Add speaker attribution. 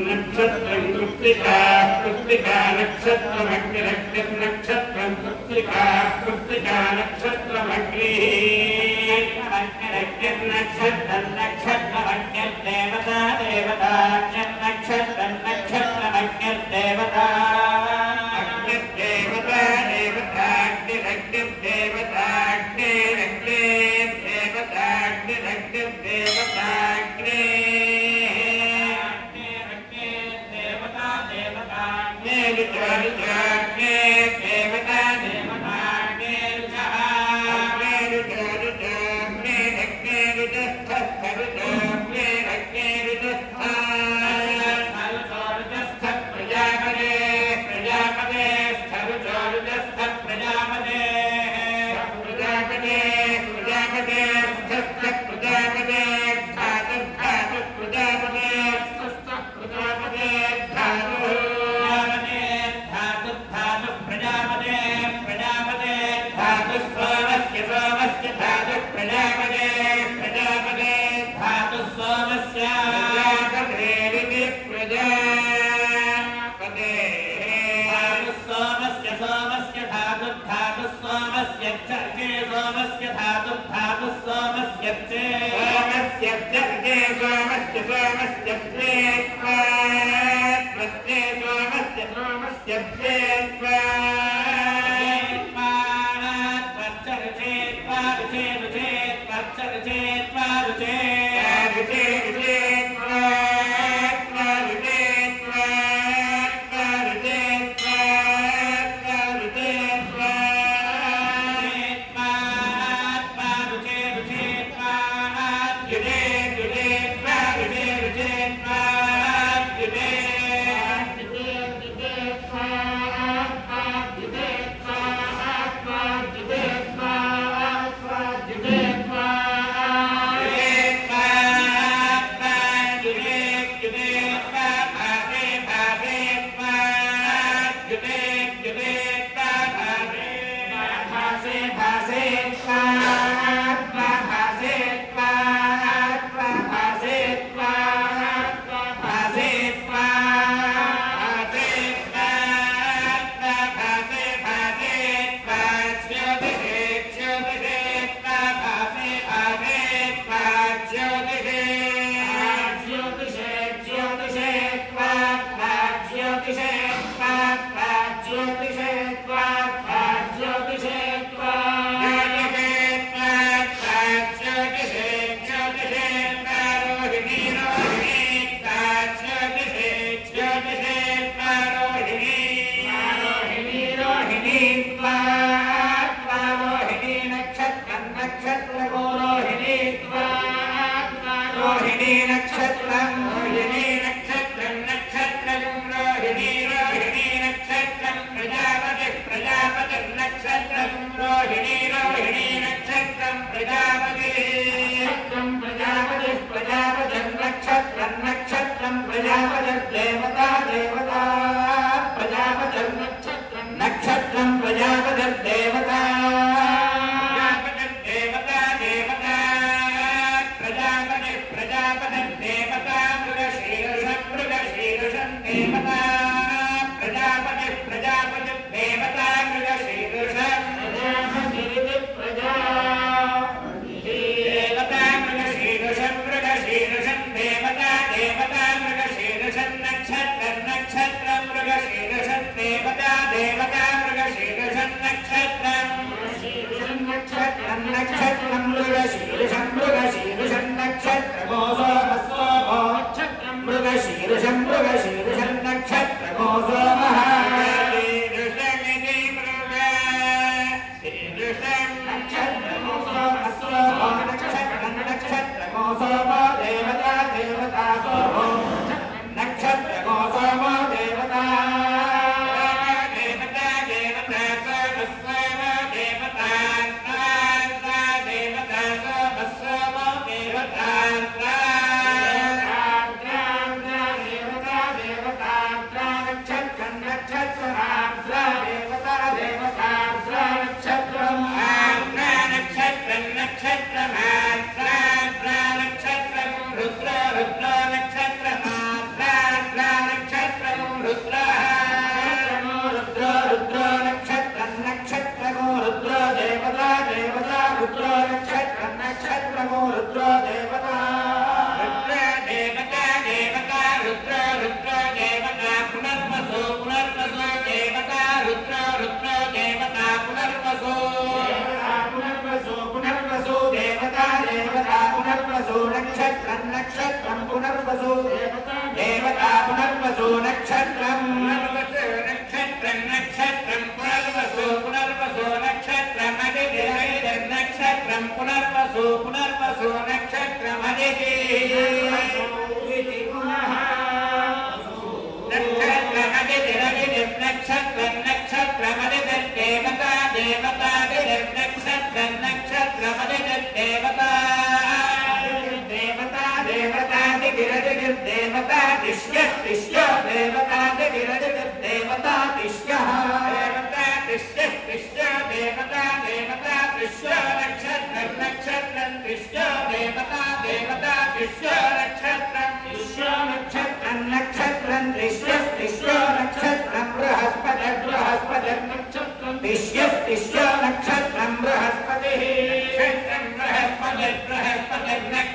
Speaker 1: नक्षत्रं कृत्तिका कृत्तिका नक्षत्रमग्निरग्निर्नक्षत्रं कृत्तिका कृत्तिका नक्षत्रमग्निः अग्निरग्निर्नक्षत्रं नक्षत्रमग्निर्देवता देवता नक्षत्रं नक्षत्रमग्निर्देवता अग्निर्देवता देवता अग्निरग्निर्देवता अग्निरग्निर्देवता अग्निरग्निर्देवता पुनर्वसु नक्षत्रं नक्षत्रं पुनर्वसु देवता पुनर्वसु नक्षत्रं नक्षत्रं नक्षत्रं पुनर्वसु पुनर्वसु नक्षत्रं अदितिरविदिर नक्षत्रं पुनर्वसु पुनर्वसु नक्षत्रं अदिति पुनः नक्षत्रं अदितिरविदिर नक्षत्रं नक्षत्रं अदितिर देवता देवता अदितिर नक्षत्रं नक्षत्रं अदितिर देवता देवता देवता दिगिरदिगिर देवता तिष्यः तिष्यो देवता दिगिरदिगिर देवता तिष्यः देवता तिष्यः तिष्यो देवता देवता तिष्यो नक्षत्रं नक्षत्रं तिष्यो देवता देवता तिष्यो नक्षत्रं तिष्यो नक्षत्रं नक्षत्रं तिष्यः तिष्यो नक्षत्रं बृहस्पतिः बृहस्पतिः नक्षत्रं तिष्यः तिष्यो नक्षत्रं बृहस्पतिः नक्षत्रं बृहस्पतिः बृहस्पतिः